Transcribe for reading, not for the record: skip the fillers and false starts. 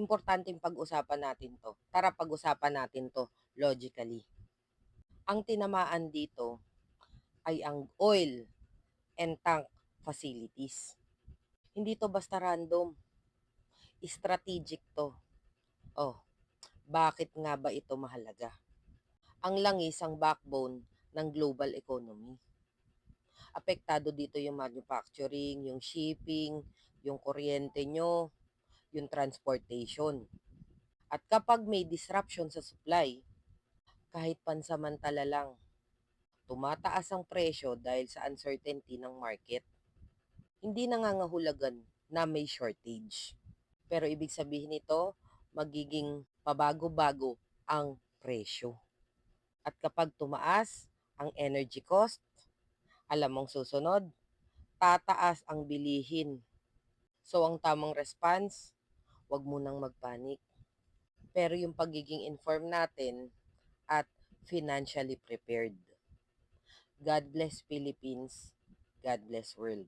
importanteng pag-usapan natin 'to. Tara pag-usapan natin 'to logically. Ang tinamaan dito ay ang oil and tank facilities. Hindi 'to basta random, strategic 'to. Oh, bakit nga ba ito mahalaga? Ang langis ang backbone ng global economy. Apektado dito yung manufacturing, yung shipping, yung kuryente nyo, yung transportation. At kapag may disruption sa supply, kahit pansamantala lang, tumataas ang presyo dahil sa uncertainty ng market. Hindi nangangahulugan na may shortage. Pero ibig sabihin nito, magiging pabago-bago ang presyo. At kapag tumaas ang energy cost, alam mong susunod, tataas ang bilihin. So ang tamang response, wag mo nang magpanik. Pero yung pagiging informed natin at financially prepared. God bless Philippines. God bless world.